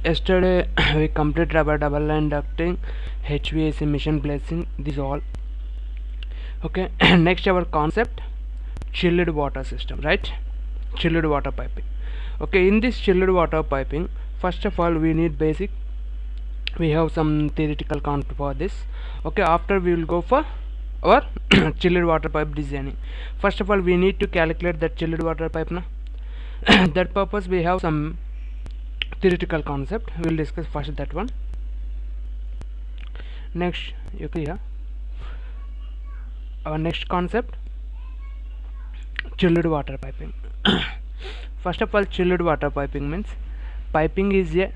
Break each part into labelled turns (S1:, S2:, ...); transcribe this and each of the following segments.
S1: Yesterday we completed our double line ducting, HVAC mission placing, this all. Okay, next our concept, chilled water system, right? Chilled water piping. Okay, in this chilled water piping, first of all we need basic, we have some theoretical concept for this. Okay, after we will go for our chilled water pipe designing. First of all we need to calculate that chilled water pipe na. That purpose we have some theoretical concept, we will discuss first that one. Next you can hear our next concept, chilled water piping. First of all, chilled water piping means piping is a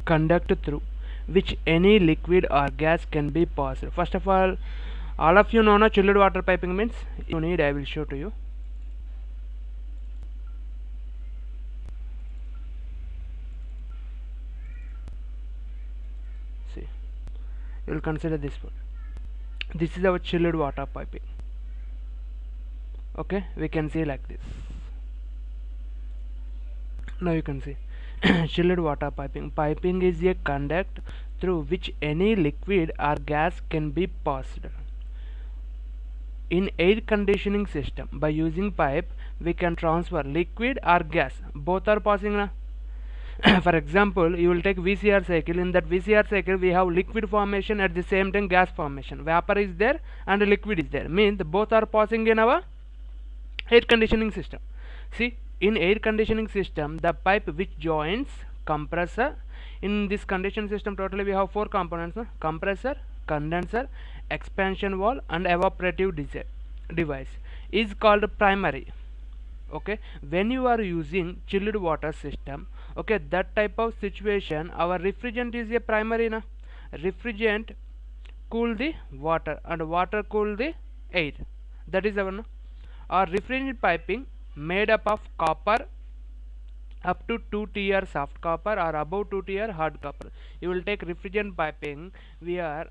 S1: conduct through which any liquid or gas can be passed. First of all of you know na chilled water piping means. You need, I will show to you. See, you will consider this one. This is our chilled water piping. Okay, we can see like this. Now you can see chilled water piping. Piping is a conduct through which any liquid or gas can be passed. In air conditioning system, by using pipe we can transfer liquid or gas, both are passing na? For example, you will take VCR cycle. In that VCR cycle we have liquid formation, at the same time gas formation. Vapor is there and liquid is there, means both are passing in our air conditioning system. See, in air conditioning system the pipe which joins compressor, in this conditioning system totally we have four components, compressor, condenser, expansion valve and evaporative device, is called primary. Okay, when you are using chilled water system, okay, that type of situation our refrigerant is a primary na. Refrigerant cool the water and water cool the air, that is our na. Our refrigerant piping made up of copper up to 2 tier soft copper or above 2 tier hard copper. You will take refrigerant piping, we are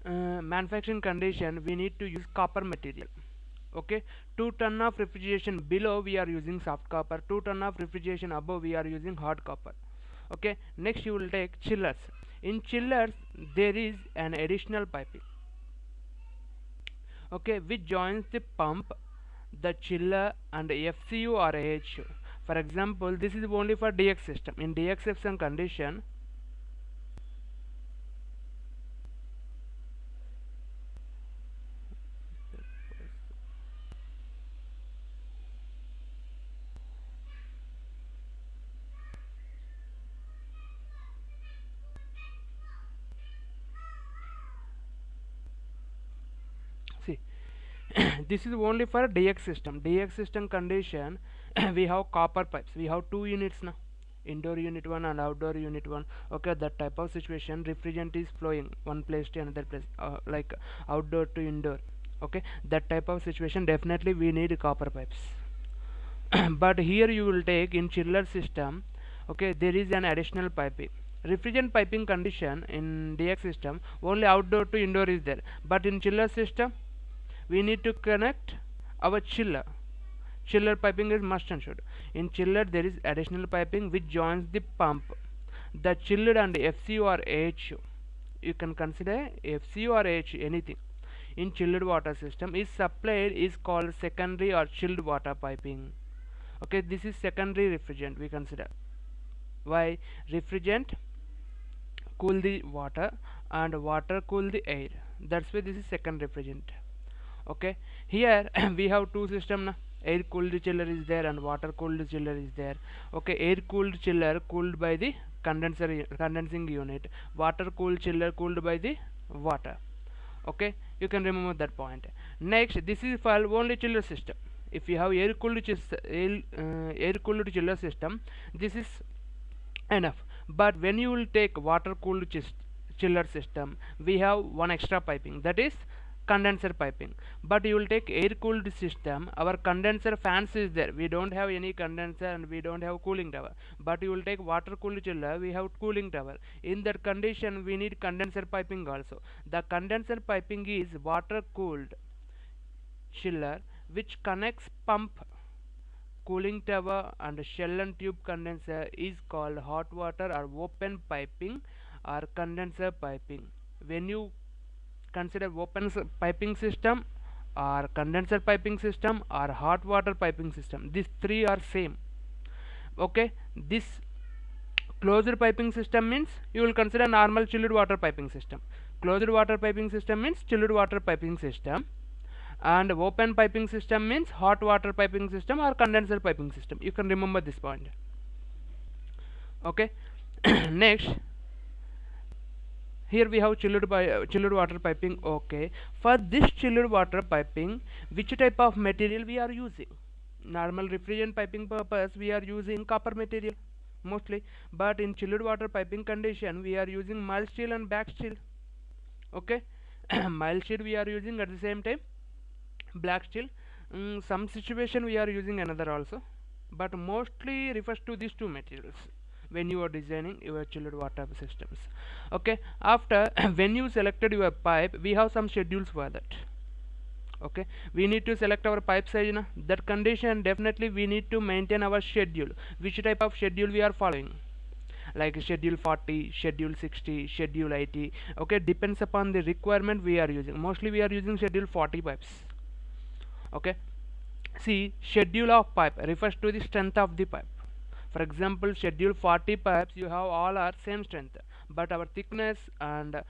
S1: manufacturing condition we need to use copper material. Okay, 2 ton of refrigeration below we are using soft copper, 2 ton of refrigeration above we are using hard copper. Okay, next you will take chillers. In chillers there is an additional piping, okay, which joins the pump, the chiller and FCU or AHU. For example, this is only for DX system. In DX system condition, see, this is only for DX system. DX system condition we have copper pipes, we have two units now, indoor unit 1 and outdoor unit 1. Okay, that type of situation refrigerant is flowing one place to another place, like outdoor to indoor. Okay, that type of situation definitely we need copper pipes. But here you will take in chiller system, okay, there is an additional piping. Refrigerant piping condition in DX system only outdoor to indoor is there, but in chiller system we need to connect our chiller piping is must and should. In chiller there is additional piping which joins the pump, the chilled and FCU or AHU. You can consider FCU or AHU, anything in chilled water system is supplied is called secondary or chilled water piping. Okay, this is secondary refrigerant we consider. Why? Refrigerant cool the water and water cool the air, that's why this is second refrigerant. Okay, here we have two system na, air cooled chiller is there and water cooled chiller is there. Okay, air cooled chiller cooled by the condensing unit, water cooled chiller cooled by the water. Okay, you can remember that point. Next, this is for only chiller system. If you have air cooled chiller system, this is enough. But when you will take water cooled chiller system, we have one extra piping, that is condenser piping. But you will take air cooled system, our condenser fans is there, we don't have any condenser and we don't have cooling tower. But you will take water cooled chiller, we have cooling tower. In that condition we need condenser piping also. The condenser piping is water cooled chiller which connects pump cooling tower and shell and tube condenser is called hot water or open piping or condenser piping. When you consider piping system or condenser piping system or hot water piping system, these three are same. Okay, this closed piping system means you will consider normal chilled water piping system. Closed water piping system means chilled water piping system, and open piping system means hot water piping system or condenser piping system. You can remember this point. Okay. Next, here we have chilled water piping. Okay, for this chilled water piping, which type of material we are using? Normal refrigerant piping purpose we are using copper material mostly, but in chilled water piping condition we are using mild steel and back steel. Okay. Mild steel we are using, at the same time black steel. Some situation we are using another also, but mostly refers to these two materials when you are designing your chilled water systems. Okay, after when you selected your pipe, we have some schedules for that. Okay, we need to select our pipe size. That condition, definitely we need to maintain our schedule. Which type of schedule we are following? Like schedule 40, schedule 60, schedule 80. Okay, depends upon the requirement we are using. Mostly we are using schedule 40 pipes. Okay, see, schedule of pipe refers to the strength of the pipe. For example, schedule 40 pipes, you have all are same strength, but our thickness and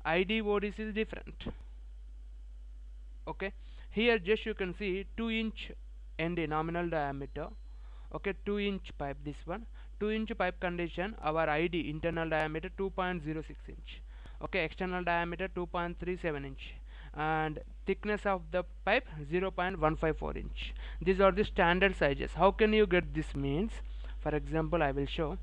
S1: IDODs is different. Okay, here just you can see 2-inch end nominal diameter. Okay, 2-inch pipe, this one 2-inch pipe condition, our ID internal diameter 2.06 inch. Okay, external diameter 2.37 inch, and thickness of the pipe 0.154 inch. These are the standard sizes. How can you get this means? For example, I will show.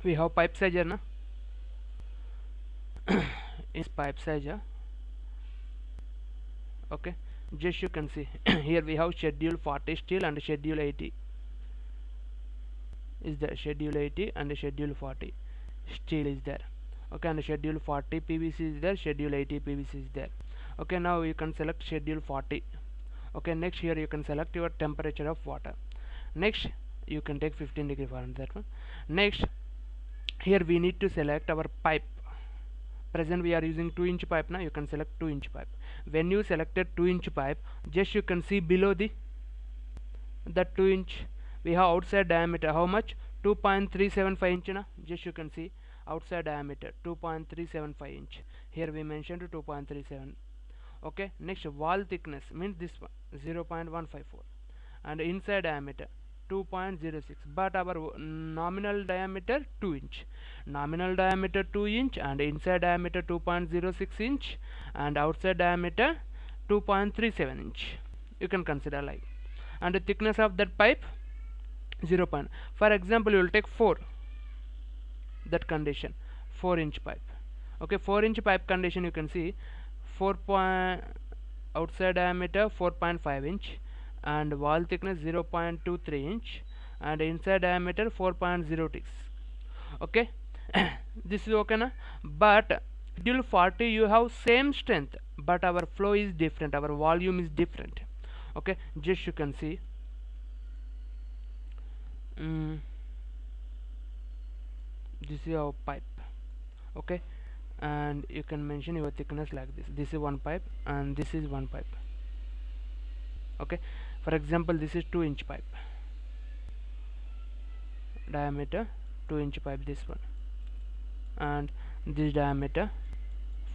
S1: We have pipe sizer na is pipe sizer. Okay, just you can see here we have schedule 40 steel and schedule 80 is there. Schedule 80 and schedule 40 steel is there. Okay, and schedule 40 PVC is there, schedule 80 PVC is there. Okay, now you can select schedule 40. Okay, next here you can select your temperature of water. Next you can take 15 degree Fahrenheit, that one. Next, here we need to select our pipe. Present we are using 2-inch pipe now. You can select 2-inch pipe. When you selected 2-inch pipe, just you can see below the that 2-inch we have outside diameter how much, 2.375 inch na. Just you can see outside diameter 2.375 inch. Here we mentioned 2.37. okay, next wall thickness means this one 0.154, and inside diameter 2.06, but our nominal diameter 2 inch, nominal diameter 2 inch, and inside diameter 2.06 inch, and outside diameter 2.37 inch. You can consider like, and the thickness of that pipe 0. For example, you will take 4, that condition 4-inch pipe. Okay, 4-inch pipe condition, you can see 4 point outside diameter 4.5 inch, and wall thickness 0.23 inch, and inside diameter 4.06. okay. This is okay na. But schedule 40 you have same strength, but our flow is different, our volume is different. Okay, just you can see this is our pipe. Okay, and you can mention your thickness like this. This is one pipe and this is one pipe. Okay, for example, this is 2-inch pipe, diameter 2-inch pipe, this one, and this diameter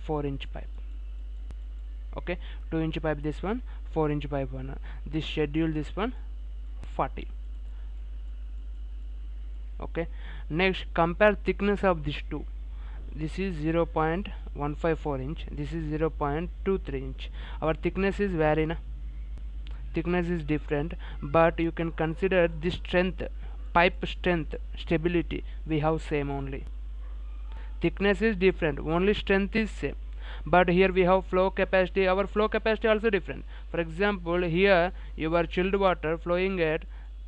S1: 4-inch pipe. Okay, 2-inch pipe this one, 4-inch pipe one, this schedule this one 40. okay, next compare thickness of these two. This is 0.154 inch, this is 0.23 inch. Our thickness is vary na, thickness is different, but you can consider the strength, pipe strength, stability we have same only. Thickness is different, only strength is same. but here we have flow capacity. Our flow capacity also different. For example, here your chilled water flowing at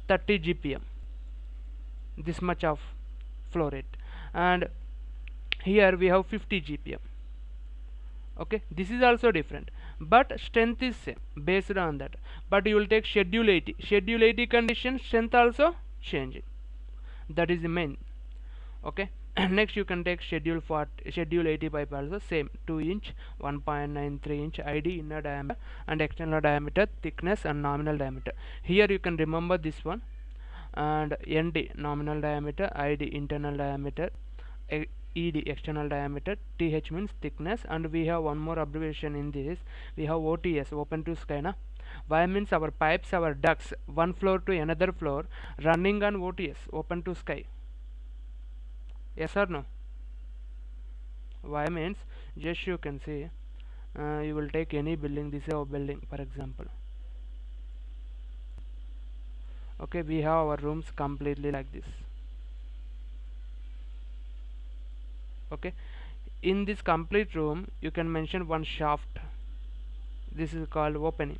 S1: 30 GPM, this much of flow rate, and here we have 50 GPM. Okay, this is also different, but strength is same based on that. But you will take schedule 80 condition, strength also changing. That is the main. Okay. Next you can take schedule 80 pipe also same, 2 inch 1.93 inch ID inner diameter and external diameter, thickness and nominal diameter. Here you can remember this one, and ND nominal diameter, ID internal diameter, ED external diameter, TH means thickness, and we have one more abbreviation in this. We have OTS, open to sky na. Why means our pipes, our ducts, one floor to another floor running on OTS, open to sky. Yes or no? Why means just you can see, you will take any building, this is our building for example. Okay, we have our rooms completely like this. Okay, in this complete room you can mention one shaft. This is called opening.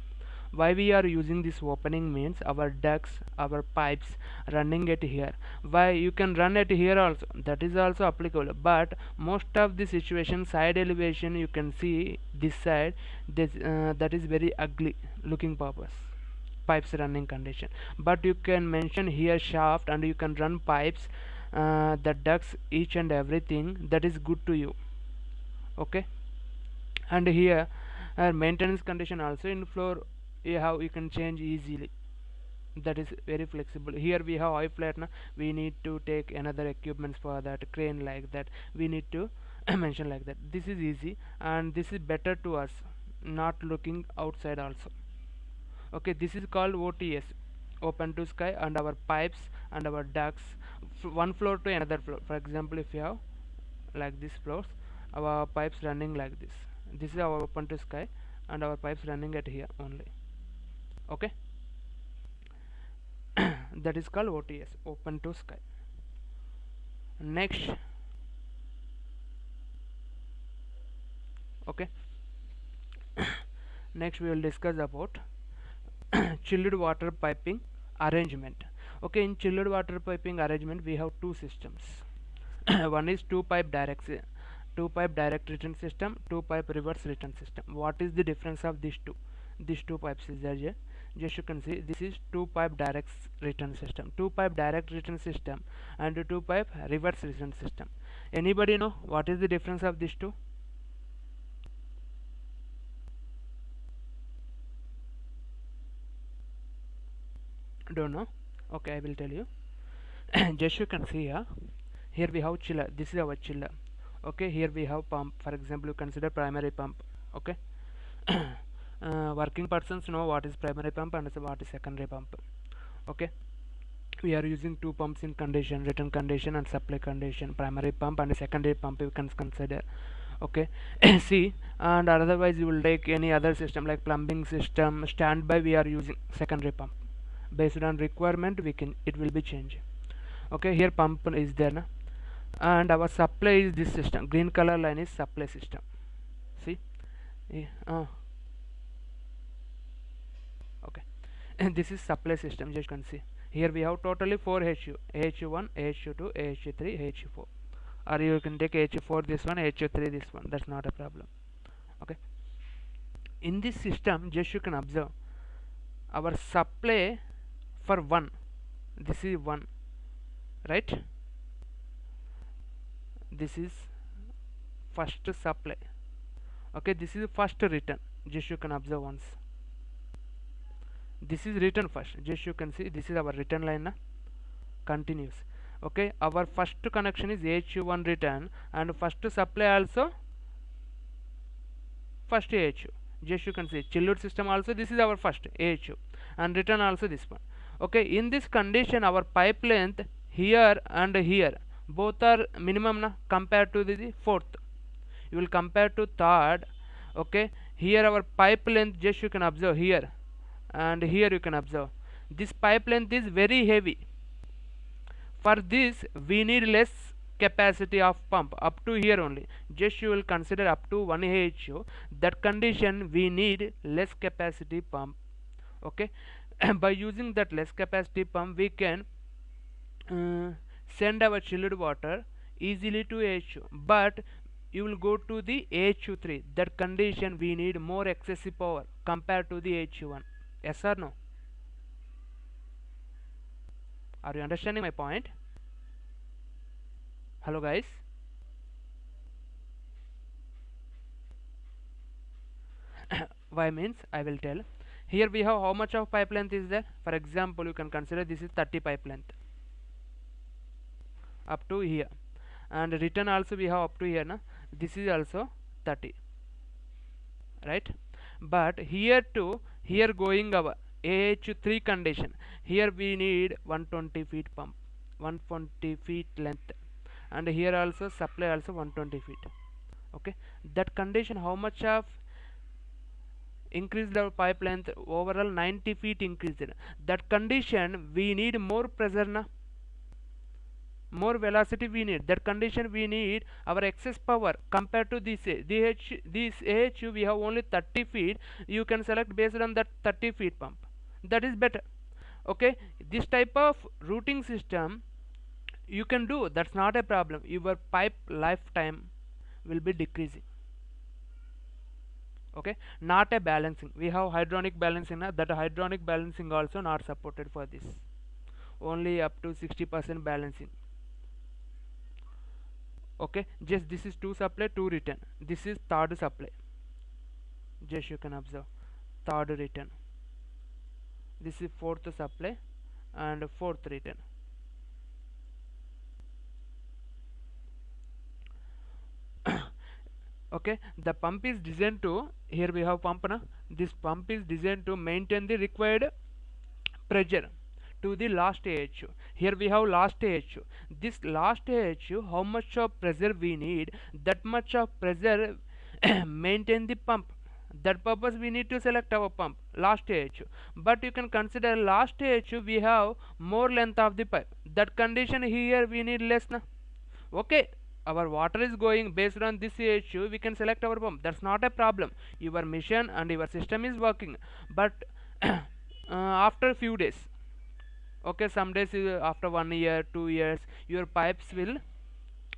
S1: Why we are using this opening means our ducts, our pipes running at here. Why you can run at here also, that is also applicable, but most of the situation side elevation you can see this side, this that is very ugly looking purpose, pipes running condition. But you can mention here shaft and you can run pipes, the ducts, each and everything, that is good to you. Okay, and here maintenance condition also in floor you can change easily, that is very flexible. Here we have oil flattener, we need to take another equipments for that, crane like that, we need to mention like that. This is easy and this is better to us, not looking outside also. Okay, this is called OTS, open to sky, and our pipes and our ducts one floor to another floor. For example, if you have like this floors, our pipes running like this, this is our open to sky and our pipes running at here only. Okay, that is called OTS, open to sky. Next, okay, next we will discuss about chilled water piping arrangement. Okay, in chilled water piping arrangement we have two systems. One is two pipe direct return system, two pipe reverse return system. What is the difference of these two pipes is there? Just you can see, this is two pipe direct return system, two pipe direct return system and two pipe reverse return system. Anybody know what is the difference of these two? Don't know? Okay, I will tell you. Just you can see here we have chiller, this is our chiller. Okay, here we have pump. For example, you consider primary pump. Okay, working persons know what is primary pump and what is secondary pump. Okay, we are using two pumps in condition, return condition and supply condition, primary pump and secondary pump you can consider. Okay, see, and otherwise you will take any other system like plumbing system, standby, we are using secondary pump. Based on requirement it will be changed. Okay, here pump is there na? And our supply is this system, green color line is supply system. See, okay, and this is supply system. Just you can see here we have totally 4 HU, HU1, HU2, HU3, HU4, or you can take HU4 this one, HU3 this one, that's not a problem. Okay, in this system just you can observe our supply for 1, this is 1, right? This is first supply. Okay, this is first return, just you can observe once. This is return first, just you can see this is our return line na? Continuous. Okay, our first connection is HU1 return and first supply also first AHU. Just you can see chilled system also, this is our first AHU and return also this one. Okay, in this condition our pipe length here and here both are minimum na, compared to the fourth. You will compare to third. Okay, here our pipe length just you can observe here and here you can observe this pipe length is very heavy. For this we need less capacity of pump up to here only. Just you will consider up to 1 AHU. That condition we need less capacity pump. Okay. By using that less capacity pump we can send our chilled water easily to AHU, but you will go to the AHU3. That condition we need more excessive power compared to the AHU1. Yes or no? Are you understanding my point? Hello guys. Why means I will tell. Here we have how much of pipe length is there. For example, you can consider this is 30 pipe length up to here, and return also we have up to here na. This is also 30, right? But here to here going our AH3 condition, here we need 120 feet pump, 120 feet length, and here also supply also 120 feet. Okay, that condition how much of increase the pipe length, overall 90 feet increased. That condition we need more pressure na, more velocity we need. That condition we need our excess power compared to this AHU we have only 30 feet. You can select based on that 30 feet pump, that is better. Okay, this type of routing system you can do, that's not a problem. Your pipe lifetime will be decreasing. Okay, not a balancing. We have hydronic balancing now. That hydronic balancing also not supported for this, only up to 60% balancing. Okay, just this is 2 supply, 2 return. This is third supply, just you can observe third return. This is fourth supply and fourth return. Okay, the pump is designed to, here we have pump na, this pump is designed to maintain the required pressure to the last AHU. Here we have last AHU. This last AHU, how much of pressure we need, that much of pressure maintain the pump. That purpose we need to select our pump last AHU. But you can consider last AHU we have more length of the pipe. That condition here we need less na. Okay, our water is going based on this AHU, we can select our pump, that's not a problem. Your mission and your system is working. But after a few days, okay, some days after 1 year, 2 years, your pipes will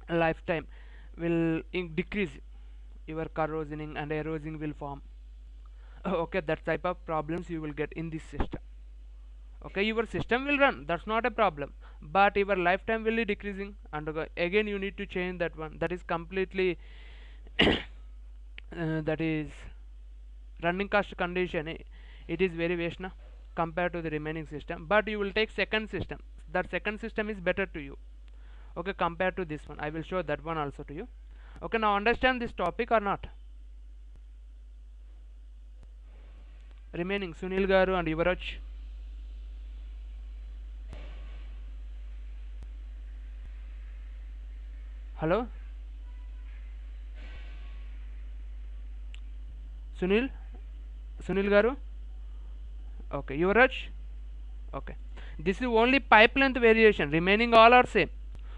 S1: lifetime will decrease, your corrosioning and erosion will form. Okay, that type of problems you will get in this system. Okay, your system will run, that's not a problem, but your lifetime will be decreasing, and again you need to change that one. That is completely that is running cost condition, it is very waste na, compared to the remaining system. But you will take second system, that second system is better to you, okay, compared to this one. I will show that one also to you. Okay, now understand this topic or not? Remaining Sunil garu and Yuvraj. Hello Sunil, Sunil garu. Okay, Yuvraj. Okay, this is only pipe length variation, remaining all are same.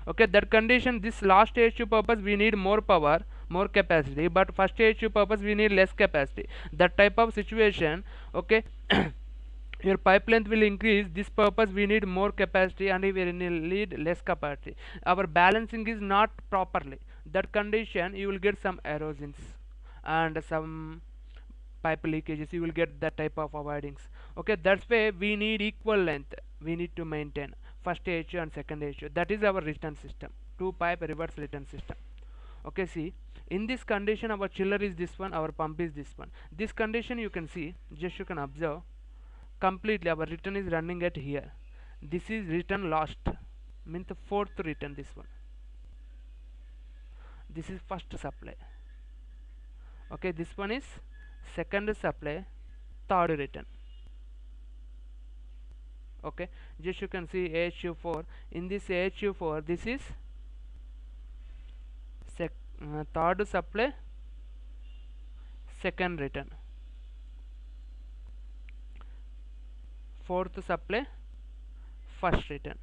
S1: Okay, that condition, this last AHU purpose we need more power, more capacity, but first AHU purpose we need less capacity. That type of situation, okay, your pipe length will increase, this purpose we need more capacity and we will need less capacity. Our balancing is not properly, that condition you will get some erosions and some pipe leakages, you will get that type of avoidings. Okay, that's why we need equal length, we need to maintain first AHU and second AHU. That is our return system, 2 pipe reverse return system. Okay, see, in this condition our chiller is this one, our pump is this one. This condition you can see, just you can observe completely our return is running at here. This is return last, means the fourth return, this one. This is first supply. Okay, this one is second supply, third return. Okay, just you can see AHU4. In this AHU4, this is third supply, second return, fourth supply, first return.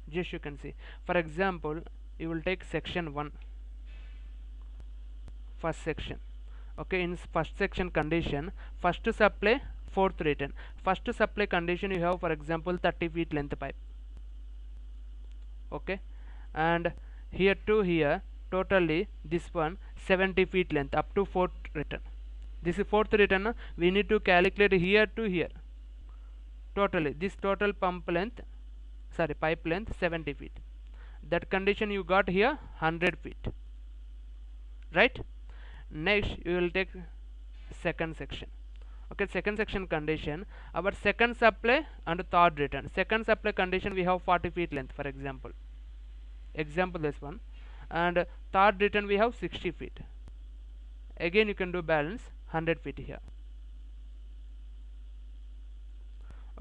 S1: Just you can see, for example, you will take section 1, first section. Okay, in first section condition, first supply, fourth written. First supply condition you have, for example, 30 feet length pipe. Okay, and here to here totally this one 70 feet length up to fourth written. This is fourth written. We need to calculate here to here. Totally this total pump length, sorry, pipe length 70 feet. That condition you got here 100 feet, right? Next you will take second section. Okay, second section condition, our second supply and third return. Second supply condition we have 40 feet length, for example this one, and third return we have 60 feet. Again you can do balance 100 feet here.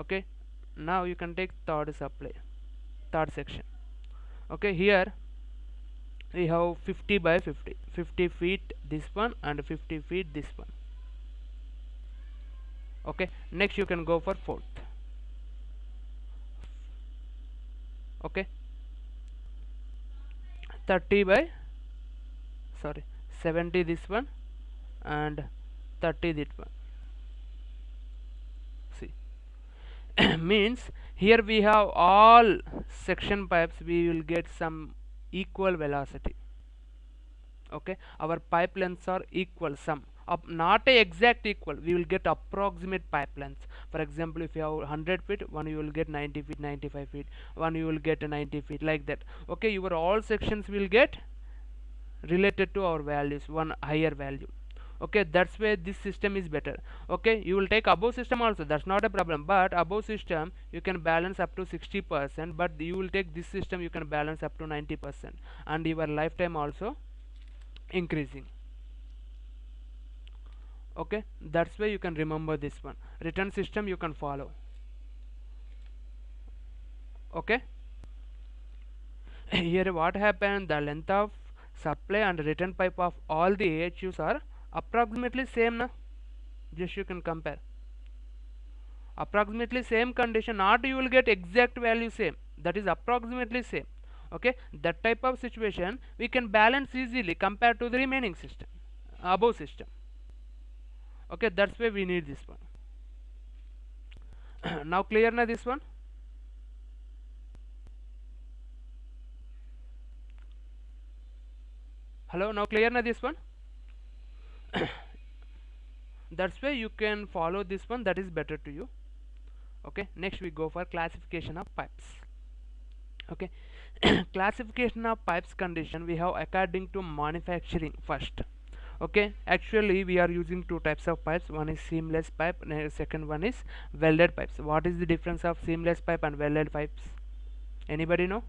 S1: Okay, now you can take third supply, third section. Okay, here we have 50 by 50, 50 feet this one and 50 feet this one. Okay, next you can go for fourth. Okay, 30 by, sorry, 70 this one and 30 this one. See, means here we have all section pipes, we will get some equal velocity. Okay, our pipe lengths are equal, some up, not a exact equal, we will get approximate pipe lengths. For example, if you have 100 feet, one you will get 90 feet, 95 feet, one you will get 90 feet, like that. Okay, your all sections will get related to our values, one higher value. Okay, that's why this system is better. Okay, you will take above system also, that's not a problem, but above system you can balance up to 60%, but you will take this system you can balance up to 90%, and your lifetime also increasing. Okay, that's why you can remember this one. Return system you can follow. Okay, here what happened, the length of supply and return pipe of all the AHUs are approximately same na? Just you can compare approximately same condition, not you will get exact value same, that is approximately same. Okay, that type of situation we can balance easily compared to the remaining system, above system. Okay, that's why we need this one. Now clear na this one? Hello, now clear na this one? That's why you can follow this one, that is better to you. Okay, next we go for classification of pipes. Okay, classification of pipes condition we have according to manufacturing first. Okay, actually we are using two types of pipes, one is seamless pipe and second one is welded pipes. What is the difference of seamless pipe and welded pipes? Anybody know?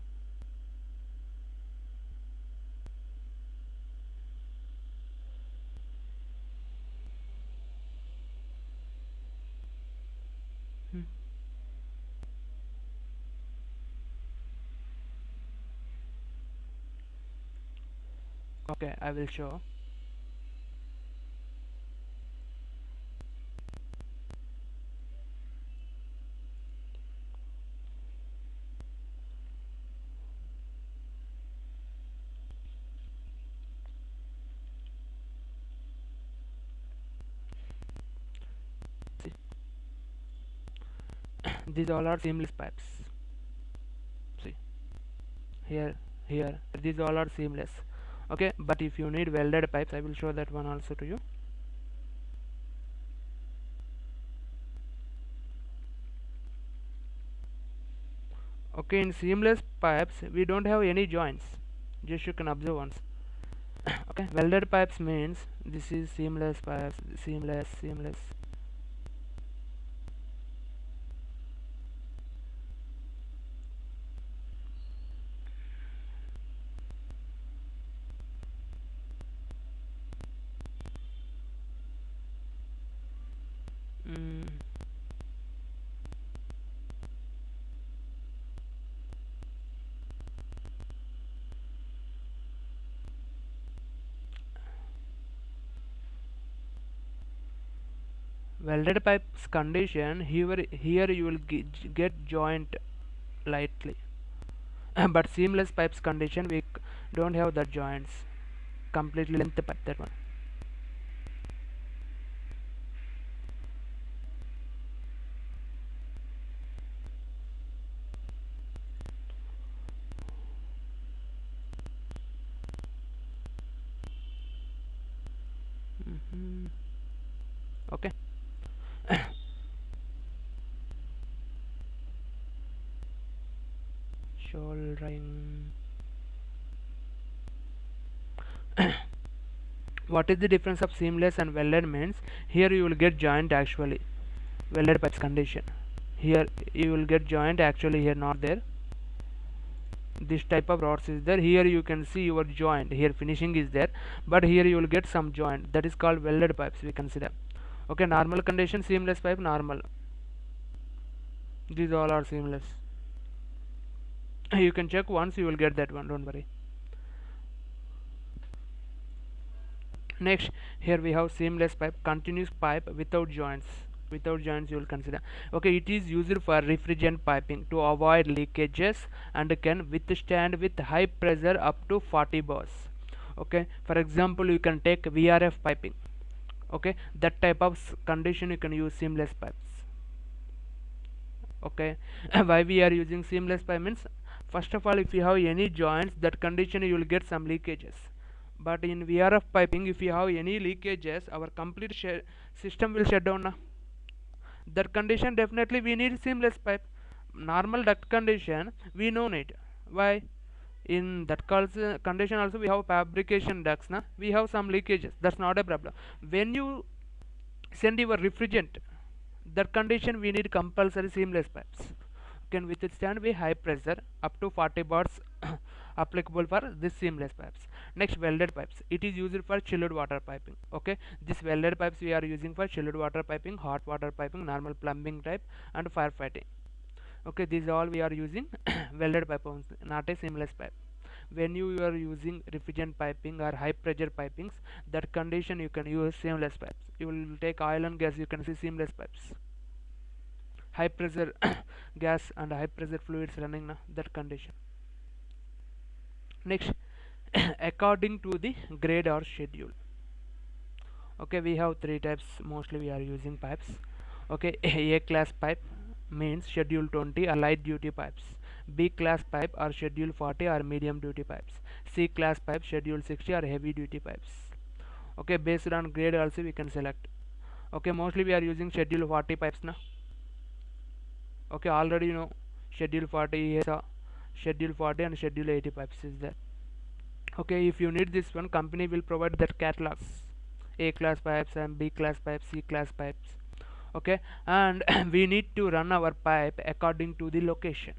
S1: Hmm. Okay, I will show. See, these all are seamless pipes. See, here, these all are seamless. Okay, but if you need welded pipes, I will show that one also to you. Okay, in seamless pipes we don't have any joints, just you can observe once. Okay, welded pipes means this is seamless pipes, seamless. mm. Welded pipes condition, here you will get joint lightly. But seamless pipes condition we don't have that joints, completely length pipe, that one. Okay. Shouldering. What is the difference of seamless and welded means? Here you will get joint actually, welded pipes condition. Here you will get joint actually, here not there. This type of rods is there. Here you can see your joint, here finishing is there, but here you will get some joint, that is called welded pipes we consider. Okay, normal condition seamless pipe normal, these all are seamless. You can check once, you will get that one, don't worry. Next, here we have seamless pipe, continuous pipe without joints. Without joints you will consider. Okay, it is used for refrigerant piping to avoid leakages and can withstand with high pressure up to 40 bars. Okay, for example you can take VRF piping. Okay, that type of condition you can use seamless pipes. Okay, why we are using seamless pipe means, first of all, if you have any joints, that condition you will get some leakages. But in VRF piping, if you have any leakages, our complete system will shut down. That condition definitely we need seamless pipe. Normal duct condition we no need. Why? In that condition also we have fabrication ducts. We have some leakages. That's not a problem. When you send your refrigerant, that condition we need compulsory seamless pipes. Can withstand with high pressure up to 40 bars applicable for this seamless pipes. Next, welded pipes, it is used for chilled water piping. Okay, this welded pipes we are using for chilled water piping, hot water piping, normal plumbing type, and firefighting. Okay, these all we are using welded pipe, not a seamless pipe. When you are using refrigerant piping or high pressure pipings, that condition you can use seamless pipes. You will take oil and gas, you can see seamless pipes. High pressure gas and high pressure fluids running, that condition. Next, according to the grade or schedule. Okay, we have three types mostly we are using pipes. Okay, A class pipe means schedule 20 or light duty pipes. B class pipe or schedule 40 or medium duty pipes. C class pipe schedule 60 or heavy duty pipes. Okay, based on grade also we can select. Okay, mostly we are using schedule 40 pipes now. Okay, already you know schedule 40 is schedule 40 and schedule 80 pipes is there. Okay, if you need this one, company will provide that catalogs, A class pipes and B class pipes, C class pipes. Okay, and we need to run our pipe according to the location.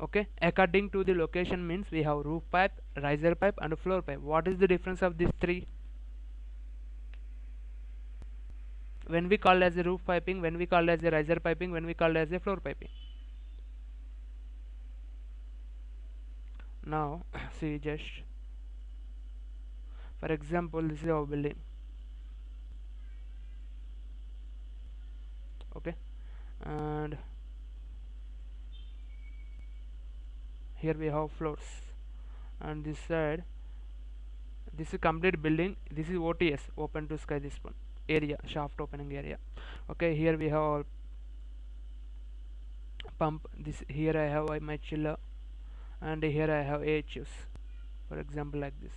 S1: Okay, according to the location means we have roof pipe, riser pipe, and floor pipe. What is the difference of these three? When we call as a roof piping, when we call as a riser piping, when we call as a floor piping. Now see, just for example, this is our building. Okay, and here we have floors, and this side, this is complete building. This is OTS, open to sky, this one area, shaft opening area. Okay, here we have pump. This here I have my chiller, and here I have AHUs, for example, like this.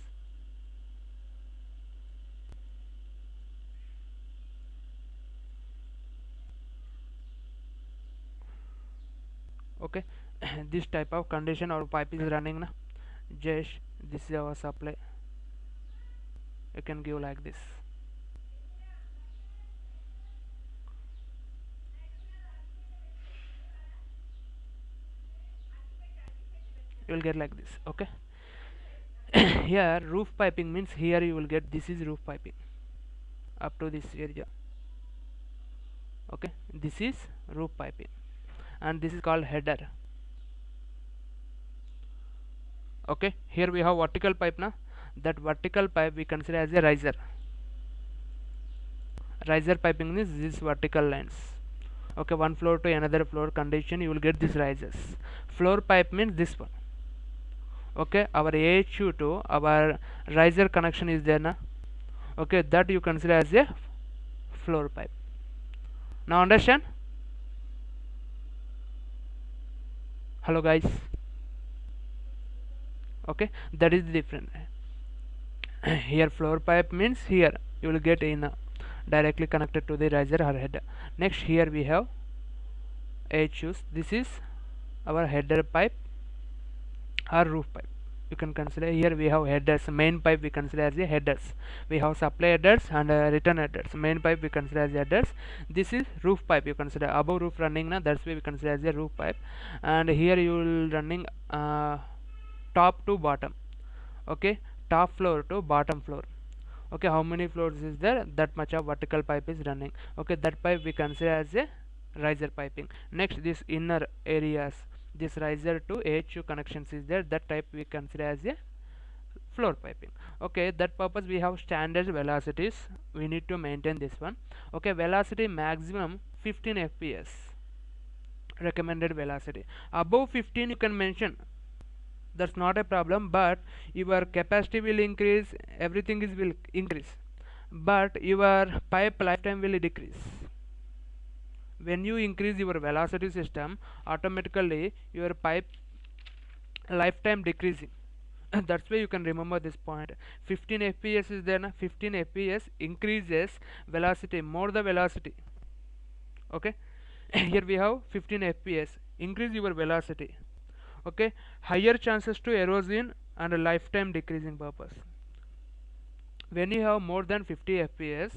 S1: Okay, this type of condition our pipe is running now. Just this is our supply, you can give like this. You will get like this. Okay, here roof piping means here you will get, this is roof piping up to this area. Okay, this is roof piping, and this is called header. Okay, here we have vertical pipe now. That vertical pipe we consider as a riser. Riser piping means these vertical lines. Okay, one floor to another floor condition you will get these risers. Floor pipe means this one. Okay, our AHU to our riser connection is there na. Okay, that you consider as a floor pipe. Now understand? Hello guys. Okay, that is different. Here floor pipe means here you will get in directly connected to the riser or header. Next here we have AHUs. This is our header pipe or roof pipe. You can consider here we have headers. Main pipe we consider as a headers. We have supply headers and return headers. Main pipe we consider as headers. This is roof pipe. You consider above roof running na, that's why we consider as a roof pipe. And here you will running top to bottom. Okay, top floor to bottom floor. Okay, how many floors is there? That much of vertical pipe is running. Okay, that pipe we consider as a riser piping. Next, this inner areas, this riser to AHU connections is there, that type we consider as a floor piping. Okay, that purpose we have standard velocities, we need to maintain this one. Okay, velocity maximum 15 fps recommended velocity. Above 15 you can mention, that's not a problem, but your capacity will increase, everything is will increase, but your pipe lifetime will decrease. When you increase your velocity system, automatically your pipe lifetime decreasing. That's why you can remember this point. 15 fps is there na, 15 fps increases velocity, more the velocity. Okay, here we have 15 fps increase your velocity. Okay, higher chances to erosion and a lifetime decreasing purpose. When you have more than 50 fps,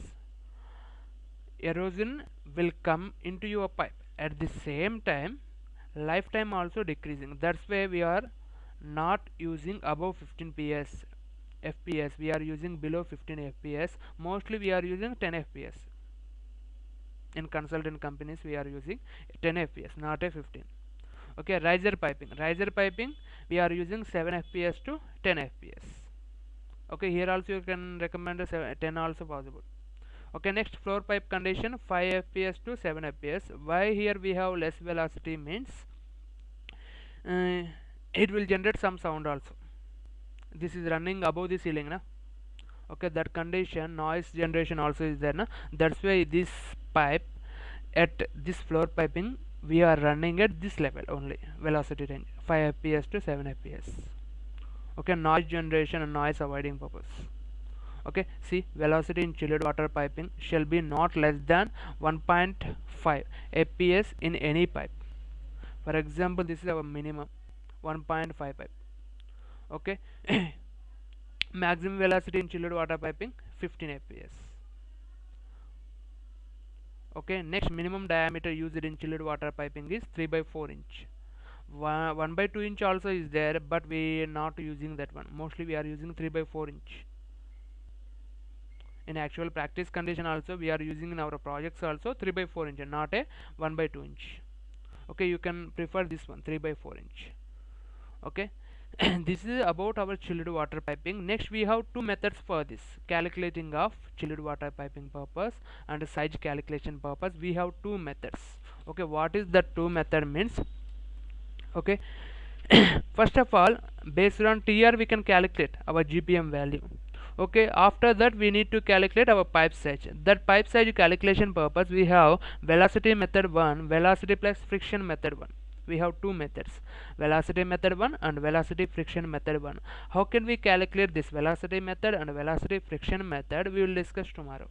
S1: erosion will come into your pipe. At the same time, lifetime also decreasing. That's why we are not using above 15 fps. We are using below 15 fps. Mostly we are using 10 fps. In consultant companies we are using 10 fps, not a 15. Okay, riser piping we are using 7 fps to 10 fps. Okay, here also you can recommend a 10 also possible. Okay, next floor pipe condition 5 fps to 7 fps. Why here we have less velocity means it will generate some sound also. This is running above the ceiling na. Okay, that condition noise generation also is there na. That's why this pipe at this floor piping we are running at this level only, velocity range 5 fps to 7 fps. Okay, noise generation and noise avoiding purpose. Okay, see, velocity in chilled water piping shall be not less than 1.5 fps in any pipe. For example, this is our minimum 1.5 pipe. Okay, maximum velocity in chilled water piping 15 fps. Okay, next minimum diameter used in chilled water piping is 3/4 inch. 1/2 inch also is there, but we are not using that one. Mostly we are using 3/4 inch. In actual practice condition also we are using in our projects also 3/4 inch, not a 1/2 inch. Okay, you can prefer this one 3/4 inch. Okay, this is about our chilled water piping. Next we have two methods for this calculating of chilled water piping purpose and size calculation purpose. We have two methods. Okay, what is that two method means? Okay, first of all, based on TR we can calculate our GPM value. Okay, after that we need to calculate our pipe size. That pipe size calculation purpose we have velocity method 1, velocity plus friction method 1. We have two methods, velocity method 1 and velocity friction method 1. How can we calculate this velocity method and velocity friction method? We will discuss tomorrow.